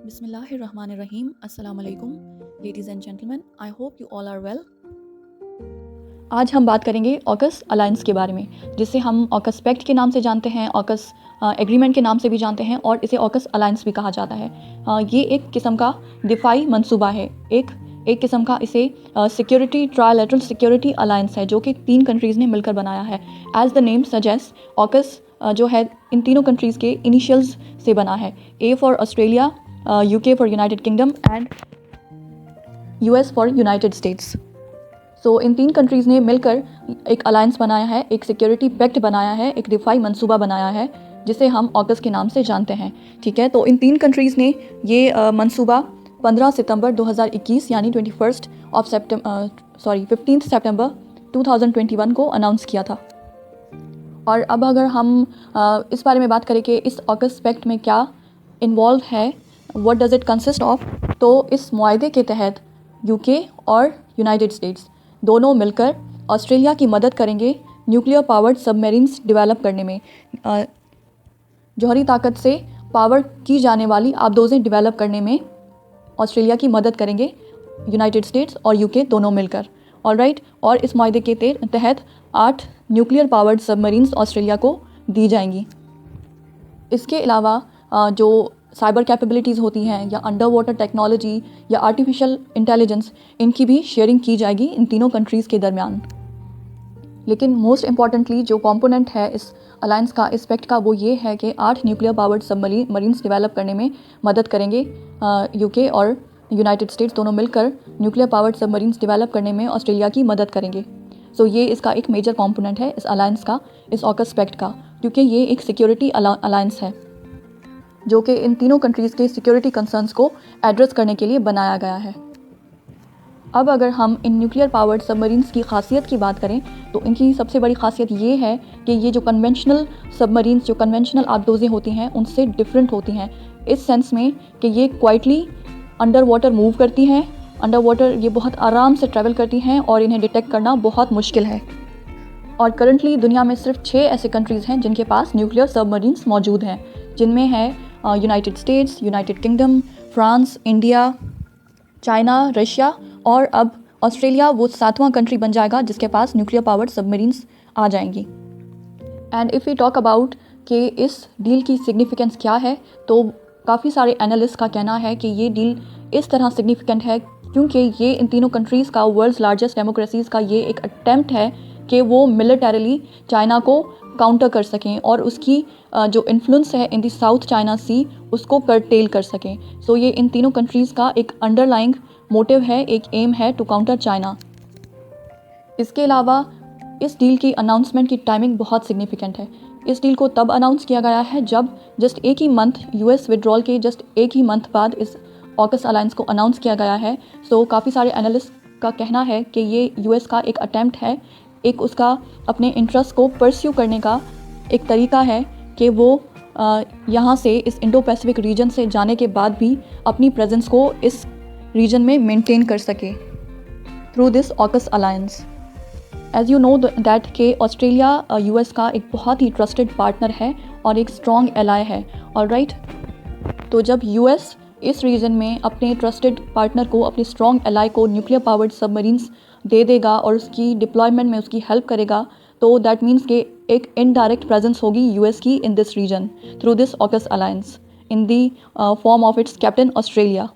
Bismillahirrahmanirrahim. Assalamu alaikum, ladies and gentlemen. I hope you all are well. आज हम बात करेंगे ऑकस अलायंस के बारे में, जिसे हम ऑकस पैक्ट के नाम से जानते हैं, ऑकस एग्रीमेंट के नाम से भी जानते हैं और इसे ऑकस अलायंस भी कहा जाता है। ये एक किस्म का दिफाई मंसूबा है, एक किस्म का इसे सिक्योरिटी ट्रायलैटरल सिक्योरिटी अलायंस है, जो कि 3 कंट्रीज़ ने मिलकर बनाया है। As the name suggest, AUKUS जो है इन तीनों कंट्रीज़ के इनिशियल्स से बना है। A for Australia, UK for United kingdom and US for United states. So in 3 countries ने मिलकर एक अलायंस बनाया है, एक सिक्योरिटी पैक्ट बनाया है, एक दिफाई मंसूबा बनाया है, जिसे हम ऑकस के नाम से जानते हैं। ठीक है, तो इन 3 कंट्रीज़ ने ये मंसूबा 15 सितंबर 2021 यानी 15 सितंबर 2021 को अनाउंस किया था। और अब अगर हम इस बारे में बात करें कि इस ऑकस पैक्ट में क्या इन्वॉल्व है, what does it consist of, तो इस मुआहदे के तहत UK और यूनाइटेड स्टेट्स दोनों मिलकर ऑस्ट्रेलिया की मदद करेंगे न्यूक्लियर पावर्ड सबमरीन्स डेवलप करने में। जौहरी ताकत से पावर की जाने वाली आबदोज़ें डेवलप करने में ऑस्ट्रेलिया की मदद करेंगे यूनाइटेड स्टेट्स और UK दोनों मिलकर। ऑलराइट, और इस मुआहदे के तहत 8 न्यूक्लियर पावर्ड सबमरीन्स ऑस्ट्रेलिया को दी जाएंगी। इसके अलावा जो साइबर कैपेबिलिटीज़ होती हैं या अंडर वाटर टेक्नोलॉजी या आर्टिफिशियल इंटेलिजेंस, इनकी भी शेयरिंग की जाएगी इन तीनों कंट्रीज़ के दरमियान। लेकिन मोस्ट इम्पॉर्टेंटली जो कंपोनेंट है इस अलायंस का, इस पैक्ट का, वो ये है कि 8 न्यूक्लियर पावर्ड सबमरीन्स डेवलप करने में मदद करेंगे UK और यूनाइटेड स्टेट्स दोनों मिलकर न्यूक्लियर पावर्ड सबमरीन्स डेवलप करने में ऑस्ट्रेलिया की मदद करेंगे। सो ये इसका एक मेजर कंपोनेंट है इस अलायंस का, इस ऑकस पैक्ट का, क्योंकि ये एक सिक्योरिटी अलायंस है जो कि इन तीनों कंट्रीज़ के सिक्योरिटी कंसर्न्स को एड्रेस करने के लिए बनाया गया है। अब अगर हम इन न्यूक्लियर पावर्ड सबमरीन्स की खासियत की बात करें, तो इनकी सबसे बड़ी खासियत ये है कि ये जो कन्वेंशनल सबमरीन्स, जो कन्वेंशनल आबदोज़ें होती हैं, उनसे डिफरेंट होती हैं इस सेंस में कि ये क्वाइटली अंडर वाटर मूव करती हैं, अंडर वाटर ये बहुत आराम से ट्रैवल करती हैं और इन्हें डिटेक्ट करना बहुत मुश्किल है। और करंटली दुनिया में सिर्फ 6 ऐसे कंट्रीज़ हैं जिनके पास न्यूक्लियर सबमरीन्स मौजूद हैं, जिनमें है United States, United Kingdom, France, India, China, Russia और अब ऑस्ट्रेलिया वो 7वां कंट्री बन जाएगा जिसके पास न्यूक्लियर पावर्ड सबमरीन्स आ जाएंगी। And if we talk about कि इस डील की सिग्निफिकेंस क्या है, तो काफ़ी सारे एनालिस्ट का कहना है कि ये डील इस तरह सिग्निफिकेंट है क्योंकि ये इन तीनों कंट्रीज़ का, वर्ल्ड्स लार्जेस्ट डेमोक्रेसीज़ का ये एक अटेम्प्ट है कि वो मिलिटरीली चाइना को काउंटर कर सकें और उसकी जो इन्फ्लुएंस है इन दी साउथ चाइना सी उसको करटेल कर सकें। सो ये इन तीनों कंट्रीज़ का एक अंडरलाइंग मोटिव है, एक एम है टू काउंटर चाइना। इसके अलावा इस डील की अनाउंसमेंट की टाइमिंग बहुत सिग्निफिकेंट है। इस डील को तब अनाउंस किया गया है जब जस्ट एक ही मंथ, US विड्रॉल के जस्ट एक ही मंथ बाद इस ऑकस अलायंस को अनाउंस किया गया है। सो काफ़ी सारे एनालिस्ट का कहना है कि ये US का एक अटैम्प्ट है, एक उसका अपने इंटरेस्ट को परस्यू करने का एक तरीका है कि वो यहाँ से इस इंडो पैसिफिक रीजन से जाने के बाद भी अपनी प्रेजेंस को इस रीजन में मेंटेन कर सके through this AUKUS alliance. As you know that कि ऑस्ट्रेलिया US का एक बहुत ही ट्रस्टेड पार्टनर है और एक स्ट्रॉन्ग एलाय है। ऑलराइट, तो जब US इस रीजन में अपने ट्रस्टेड पार्टनर को, अपने स्ट्रॉन्ग एलाय को न्यूक्लियर पावर्ड सबमरीन्स दे देगा और उसकी डिप्लॉयमेंट में उसकी हेल्प करेगा, तो दैट मीन्स कि एक इनडायरेक्ट प्रेजेंस होगी US की in this region through this AUKUS alliance in the form of its captain Australia.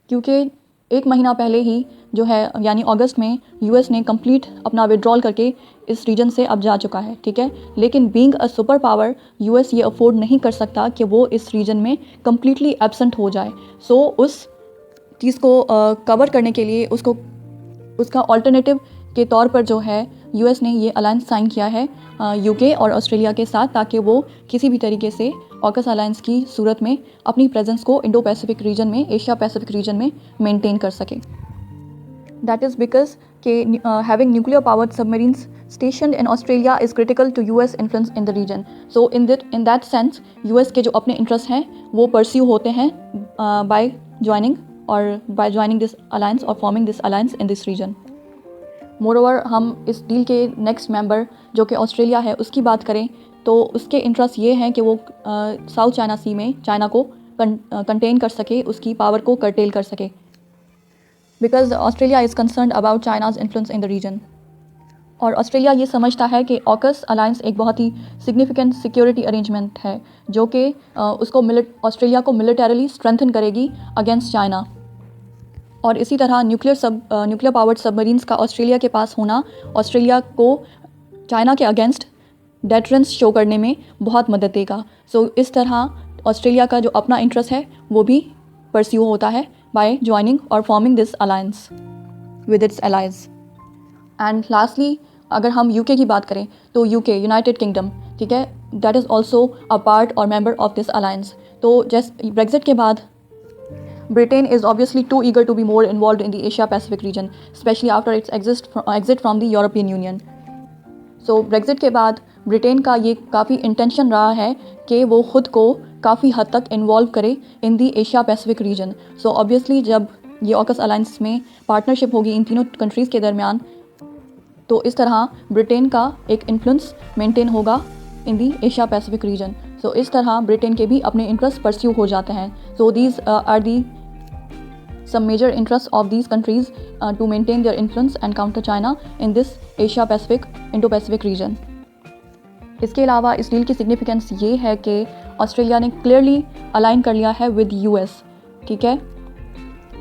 क्योंकि एक महीना पहले ही जो है यानी अगस्त में US ने कंप्लीट अपना विड्रॉल करके इस रीजन से अब जा चुका है। ठीक है, लेकिन being a super power US ये अफोर्ड नहीं कर सकता कि वो इस रीजन में कम्प्लीटली एब्सेंट हो जाए। सो उस चीज़ को कवर करने के लिए उसका ऑल्टरनेटिव के तौर पर जो है US ने ये अलायंस साइन किया है UK और ऑस्ट्रेलिया के साथ, ताकि वो किसी भी तरीके से ऑकस अलायंस की सूरत में अपनी प्रेजेंस को इंडो पैसिफिक रीजन में, एशिया पैसिफिक रीजन में मेंटेन कर सके। दैट इज़ बिकॉज के having nuclear powered submarines stationed in Australia is critical to US influence in the region. So in that sense US के जो अपने interest हैं वो परस्यू होते हैं बाय ज्वाइनिंग दिस अलायंस और forming this alliance in this region. Moreover हम इस डील के नेक्स्ट मेंबर जो कि ऑस्ट्रेलिया है उसकी बात करें, तो उसके इंटरेस्ट ये हैं कि वो साउथ चाइना सी में चाइना को कंटेन कर सके, उसकी पावर को कर्टेल कर सके, because Australia is concern about China's influence in the region. और ऑस्ट्रेलिया ये समझता है कि ऑकस अलायंस एक बहुत ही सिग्निफिकेंट सिक्योरिटी अरेंजमेंट है जो कि उसको ऑस्ट्रेलिया को मिलिटरीली स्ट्रेंथन करेगी अगेंस्ट चाइना। और इसी तरह न्यूक्लियर पावर्ड सबमरीन्स का ऑस्ट्रेलिया के पास होना ऑस्ट्रेलिया को चाइना के अगेंस्ट डेटरेंस शो करने में बहुत मदद देगा। सो इस तरह ऑस्ट्रेलिया का जो अपना इंटरेस्ट है वो भी परस्यू होता है बाय ज्वाइनिंग और forming this alliance with its allies. And lastly अगर हम यूके की बात करें तो यूके यूनाइटेड किंगडम, ठीक है, that is also a part और मेंबर ऑफ दिस अलायंस। तो जैसे ब्रेग्जिट के बाद Britain is obviously too eager to be more involved in the Asia-Pacific region, especially after its exit from the European Union. So Brexit के बाद Britain का ये काफ़ी इंटेंशन रहा है कि वो ख़ुद को काफ़ी हद तक इन्वॉल्व करे in the Asia Pacific region. So obviously जब ये ऑकस अलायंस में पार्टनरशिप होगी इन तीनों कंट्रीज़ के दरमियान, तो इस तरह ब्रिटेन का एक इन्फ्लुएंस मेंटेन होगा इन दी एशिया पैसिफिक रीजन। सो इस तरह ब्रिटेन के भी अपने इंटरेस्ट परस्यू हो जाते हैं। So these are the some major interests of these countries to maintain their influence and counter China in this Asia-Pacific, Indo-Pacific region. इसके अलावा इस डील की सिग्निफिकेंस ये है कि ऑस्ट्रेलिया ने क्लियरली अलाइन कर लिया है विद यूएस, ठीक है,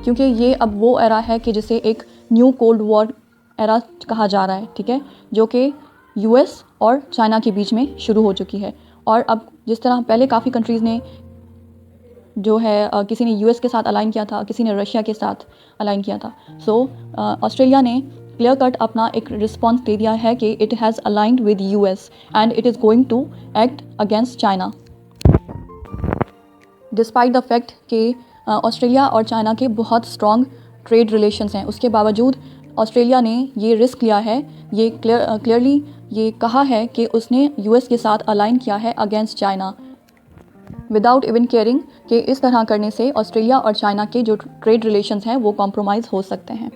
क्योंकि ये अब वो एरा है कि जिसे एक न्यू कोल्ड वॉर एरा कहा जा रहा है, ठीक है, जो कि यूएस और चाइना के बीच में शुरू हो चुकी है। और अब जिस तरह पहले काफ़ी कंट्रीज़ ने जो है किसी ने यूएस के साथ अलाइन किया था, किसी ने रशिया के साथ अलाइन किया था। सो ऑस्ट्रेलिया ने क्लियर कट अपना एक रिस्पॉन्स दे दिया है कि it has aligned with US and it is going to act against China. Despite the fact कि ऑस्ट्रेलिया और चाइना के बहुत स्ट्रॉन्ग ट्रेड रिलेशंस हैं, उसके बावजूद ऑस्ट्रेलिया ने ये रिस्क लिया है, ये क्लियरली ये कहा है कि उसने यूएस के साथ अलाइन किया है against China, without even caring कि इस तरह करने से ऑस्ट्रेलिया और चाइना के जो ट्रेड रिलेशंस हैं वो कॉम्प्रोमाइज़ हो सकते हैं।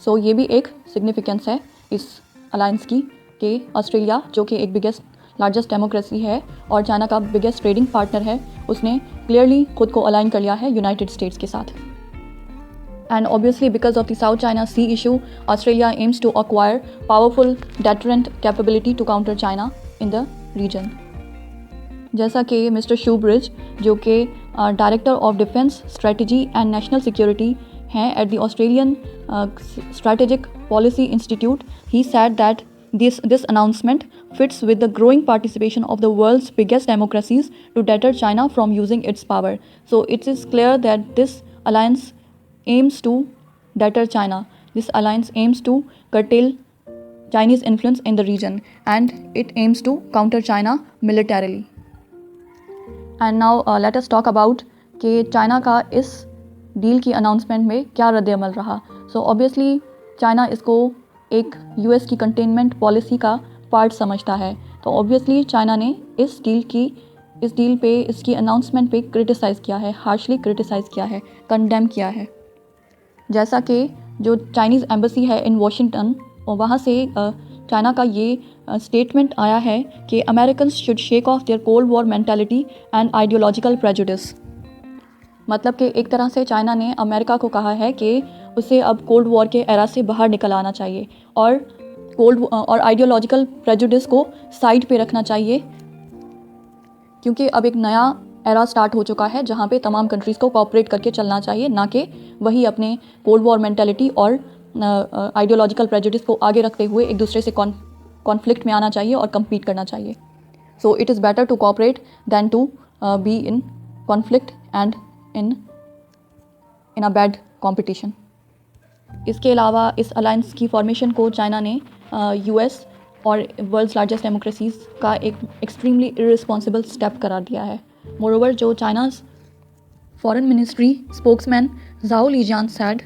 सो ये भी एक सिग्निफिकेंस है इस अलायंस की कि ऑस्ट्रेलिया जो कि एक लार्जेस्ट डेमोक्रेसी है और चाइना का बिगेस्ट ट्रेडिंग पार्टनर है, उसने क्लियरली खुद को अलाइन कर लिया है यूनाइटेड स्टेट्स के साथ। And obviously because of the South China Sea issue, Australia aims to acquire powerful deterrent capability to counter China in the region. जैसा कि मिस्टर शूब्रिज जो कि director of defence strategy and national security हैं at the Australian Strategic Policy Institute, he said that this announcement fits with the growing participation of the world's biggest democracies to deter China from using its power. So it is clear that this alliance aims to deter China. This alliance aims to curtail Chinese influence in the region and it aims to counter China militarily. And now let us talk about कि China का इस deal की announcement में क्या रद्द-ए-अमल रहा। So obviously China इसको एक US की कंटेनमेंट पॉलिसी का पार्ट समझता है, तो ऑब्वियसली चाइना ने इस डील पे इसकी अनाउंसमेंट पे क्रिटिसाइज़ किया है, हार्शली क्रिटिसाइज़ किया है, कंडेम किया है। जैसा कि जो चाइनीज़ एम्बेसी है इन वॉशिंगटन, वहाँ से चाइना का ये स्टेटमेंट आया है कि Americans should shake of their cold war mentality and ideological prejudice. मतलब कि एक तरह से चाइना ने अमेरिका को कहा है कि उसे अब कोल्ड वॉर के एरा से बाहर निकल आना चाहिए और आइडियोलॉजिकल प्रेजुडिस को साइड पे रखना चाहिए, क्योंकि अब एक नया एरा स्टार्ट हो चुका है जहाँ पे तमाम कंट्रीज़ को कोऑपरेट करके चलना चाहिए, ना कि वही अपने कोल्ड वॉर मेंटालिटी और आइडियोलॉजिकल प्रेजुडिस को आगे रखते हुए एक दूसरे से कॉन्फ्लिक्ट में आना चाहिए और कम्पीट करना चाहिए। So it is better to cooperate than to be in conflict and in a bad competition. इसके अलावा इस अलायंस की फॉर्मेशन को चाइना ने यूएस और वर्ल्ड्स लार्जेस्ट डेमोक्रेसीज़ का एक एक्सट्रीमली इररिस्पॉन्सिबल स्टेप करार दिया है। मोरोवर जो China's foreign ministry spokesman Zhao Lijian said,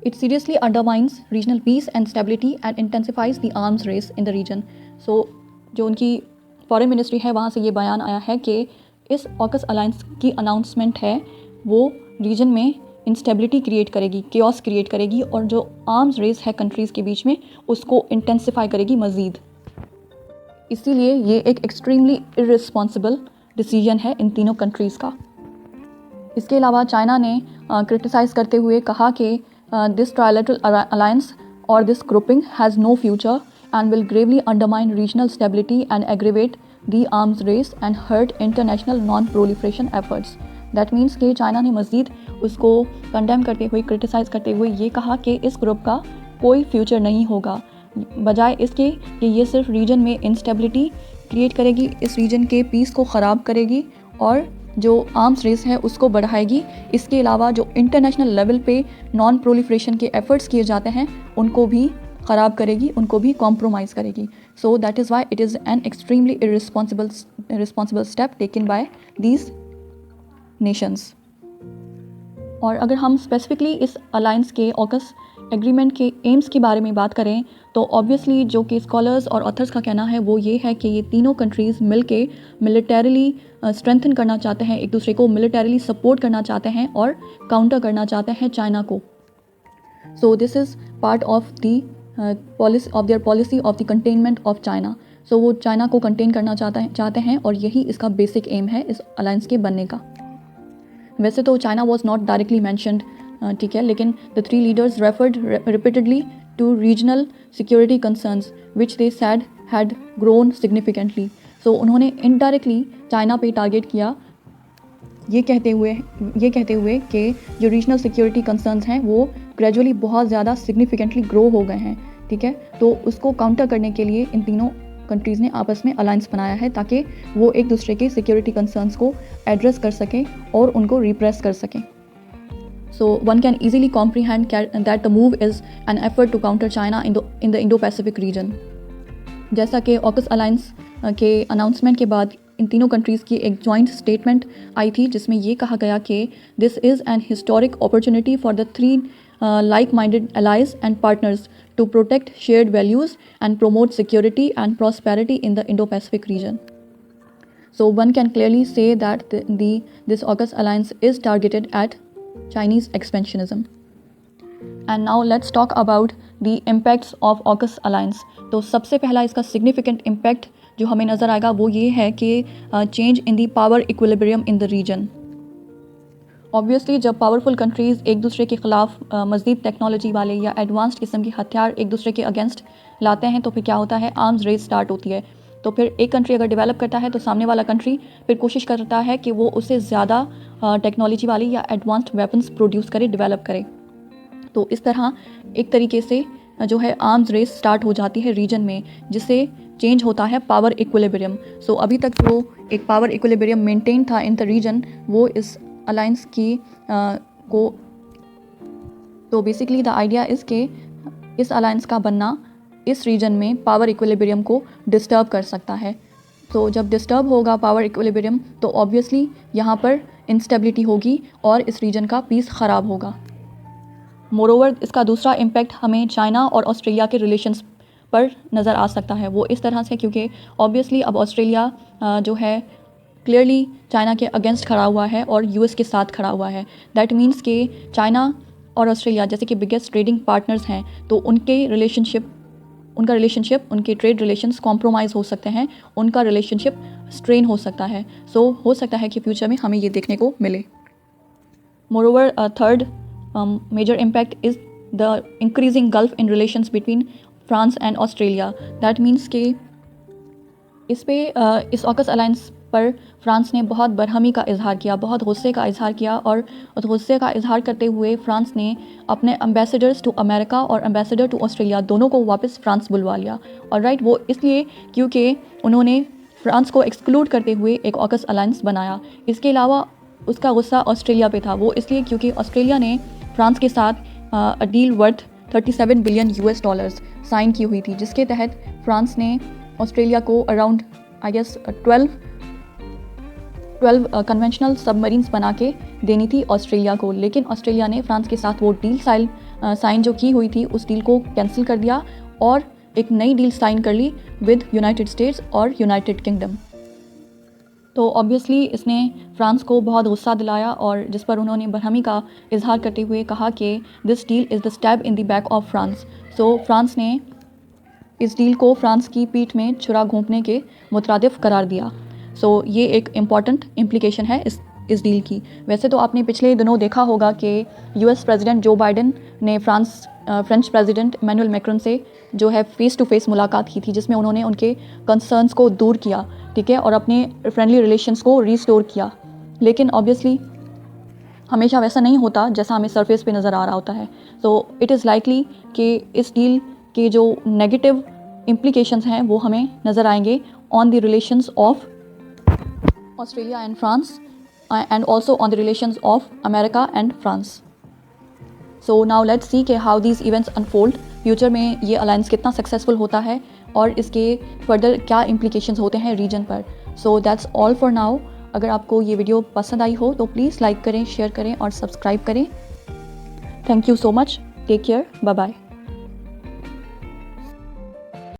it seriously undermines regional peace and stability and intensifies the arms race in the region. So जो उनकी foreign ministry है वहाँ से ये बयान आया है कि इस ऑकस अलायंस की अनाउंसमेंट है वो रीजन में इंस्टेबिलिटी क्रिएट करेगी, केओस क्रिएट करेगी और जो आर्म्स रेस है कंट्रीज़ के बीच में उसको इंटेंसिफाई करेगी मज़ीद। इसीलिए ये एक एक्सट्रीमली इररिस्पॉन्सिबल डिसीजन है इन तीनों कंट्रीज़ का। इसके अलावा चाइना ने क्रिटिसाइज़ करते हुए कहा कि दिस ट्रायलैटरल अलायंस और this grouping has no future and will gravely undermine regional stability and aggravate the arms race and hurt international non-proliferation efforts. That means कि चाइना ने मज़ीद उसको कंडेम करते हुए क्रिटिसाइज़ करते हुए ये कहा कि इस ग्रुप का कोई फ्यूचर नहीं होगा, बजाय इसके कि ये सिर्फ रीजन में इंस्टेबिलिटी क्रिएट करेगी, इस रीजन के पीस को ख़राब करेगी और जो आर्म्स रेस है उसको बढ़ाएगी। इसके अलावा जो इंटरनेशनल लेवल पे नॉन प्रोलिफरेशन के एफर्ट्स किए जाते हैं उनको भी ख़राब करेगी, उनको भी कॉम्प्रोमाइज़ करेगी। So that is why it is an extremely irresponsible step taken by these Nations. और अगर हम स्पेसिफिकली इस अलायंस के ऑकस एग्रीमेंट के एम्स के बारे में बात करें तो ऑब्वियसली जो कि स्कॉलर्स और ऑथर्स का कहना है वो ये है कि ये तीनों कंट्रीज़ मिल के मिलिटरीली स्ट्रेंथन करना चाहते हैं, एक दूसरे को मिलिटरीली सपोर्ट करना चाहते हैं और काउंटर करना चाहते हैं चाइना को। So this is part of the policy of the containment of China. So वो चाइना को कंटेन करना चाहते हैं और यही इसका बेसिक एम है इस अलायंस के बनने का। वैसे तो China was not directly mentioned, ठीक है, लेकिन the three leaders referred repeatedly to regional security concerns which they said had grown significantly. So उन्होंने इनडायरेक्टली चाइना पे टारगेट किया ये कहते हुए कि जो रीजनल सिक्योरिटी कंसर्न्स हैं वो ग्रेजुअली बहुत ज़्यादा सिग्निफिकेंटली ग्रो हो गए हैं, ठीक है। तो उसको काउंटर करने के लिए इन तीनों कंट्रीज़ ने आपस में अलायंस बनाया है ताकि वो एक दूसरे के सिक्योरिटी कंसर्न्स को एड्रेस कर सकें और उनको रिप्रेस कर सकें। So one can easily comprehend that the move is an effort to counter China in the Indo Pacific region. जैसा कि ऑकस अलायंस के अनाउंसमेंट के बाद इन तीनों कंट्रीज़ की एक जॉइंट स्टेटमेंट आई थी जिसमें ये कहा गया कि this is an historic opportunity for the three like-minded allies and partners to protect shared values and promote security and prosperity in the Indo-Pacific region. So one can clearly say that this AUKUS alliance is targeted at Chinese expansionism. And now let's talk about the impacts of AUKUS alliance. तो सबसे पहला इसका significant impact जो हमें नज़र आएगा वो ये है कि change in the power equilibrium in the region. Obviously जब पावरफुल कंट्रीज़ एक दूसरे के ख़िलाफ़ मज़ीद टेक्नोलॉजी वाले या एडवांस्ड किस्म के हथियार एक दूसरे के अगेंस्ट लाते हैं तो फिर क्या होता है, आर्म्स रेस स्टार्ट होती है। तो फिर एक कंट्री अगर डेवलप करता है तो सामने वाला कंट्री फिर कोशिश करता है कि वो उससे ज़्यादा टेक्नोलॉजी वाली या एडवांस्ड वेपन्स प्रोड्यूस करे, डेवलप करे। तो इस तरह एक तरीके से जो है आर्म्स रेस स्टार्ट हो जाती है रीजन में, जिससे चेंज होता है पावर इक्विलिब्रियम। सो अभी तक जो एक पावर इक्विलिब्रियम मेंटेन था इन द रीजन वो इस अलायंस की को तो बेसिकली द आइडिया इज़ के इस अलायंस का बनना इस रीजन में पावर इक्विलिब्रियम को डिस्टर्ब कर सकता है। तो जब डिस्टर्ब होगा पावर इक्विलिब्रियम तो ऑब्वियसली यहाँ पर इंस्टेबिलिटी होगी और इस रीजन का पीस ख़राब होगा। मोरोवर इसका दूसरा इम्पैक्ट हमें चाइना और ऑस्ट्रेलिया के रिलेशंस पर नज़र आ सकता है। वो इस तरह से क्योंकि ऑब्वियसली अब ऑस्ट्रेलिया जो है क्लियरली चाइना के अगेंस्ट खड़ा हुआ है और यूएस के साथ खड़ा हुआ है। दैट मीन्स कि चाइना और ऑस्ट्रेलिया जैसे कि बिगेस्ट ट्रेडिंग पार्टनर्स हैं तो उनका रिलेशनशिप उनके ट्रेड रिलेशंस कॉम्प्रोमाइज़ हो सकते हैं, उनका रिलेशनशिप स्ट्रेन हो सकता है। सो हो सकता है कि फ्यूचर में हमें ये देखने को मिले। Moreover third major impact is the increasing gulf in relations between France and Australia. That means कि इस ऑकस अलायंस पर फ्रांस ने बहुत बरहमी का इजहार किया, बहुत गुस्से का इजहार किया और उस गुस्से का इजहार करते हुए फ्रांस ने अपने एम्बेसडर्स टू अमेरिका और एम्बेसडर टू ऑस्ट्रेलिया दोनों को वापस फ्रांस बुलवा लिया। और राइट वो इसलिए क्योंकि उन्होंने फ्रांस को एक्सक्लूड करते हुए एक ऑकस अलायंस बनाया। इसके अलावा उसका गुस्सा ऑस्ट्रेलिया पे था, वो इसलिए क्योंकि ऑस्ट्रेलिया ने फ्रांस के साथ डील वर्थ $37 बिलियन साइन की हुई थी, जिसके तहत फ्रांस ने ऑस्ट्रेलिया को around I guess 12 conventional submarines बना के देनी थी ऑस्ट्रेलिया को। लेकिन ऑस्ट्रेलिया ने फ्रांस के साथ वो डील साइन जो की हुई थी उस डील को कैंसिल कर दिया और एक नई डील साइन कर ली विद यूनाइटेड स्टेट्स और यूनाइटेड किंगडम। तो ऑब्वियसली इसने फ्रांस को बहुत गुस्सा दिलाया और जिस पर उन्होंने बरहमी का इजहार करते हुए कहा कि this deal is the stab in the back of France. So France ने इस डील को फ्रांस की पीठ में छुरा घोंपने के मुतरादिफ करार दिया। सो ये एक इम्पॉर्टेंट इम्प्लिकेशन है इस डील की। वैसे तो आपने पिछले दिनों देखा होगा कि यूएस प्रेसिडेंट जो बाइडेन ने फ्रेंच प्रेसिडेंट इमैनुअल मैक्रोन से जो है फ़ेस टू फेस मुलाकात की थी, जिसमें उन्होंने उनके कंसर्न्स को दूर किया, ठीक है, और अपने फ्रेंडली रिलेशंस को रीस्टोर किया। लेकिन ऑब्वियसली हमेशा वैसा नहीं होता जैसा हमें सरफेस पे नज़र आ रहा होता है। सो इट इज़ लाइकली कि इस डील के जो नेगेटिव इम्प्लीकेशंस हैं वो हमें नज़र आएंगे on the relations of Australia and France and also on the relations of America and France. So now let's see कि how these events unfold, future में ये अलायंस कितना सक्सेसफुल होता है और इसके फर्दर क्या इम्प्लीकेशंस होते हैं रीजन पर। So that's all for now. अगर आपको ये वीडियो पसंद आई हो तो प्लीज़ लाइक करें, शेयर करें और सब्सक्राइब करें। Thank you so much. Take care. Bye bye.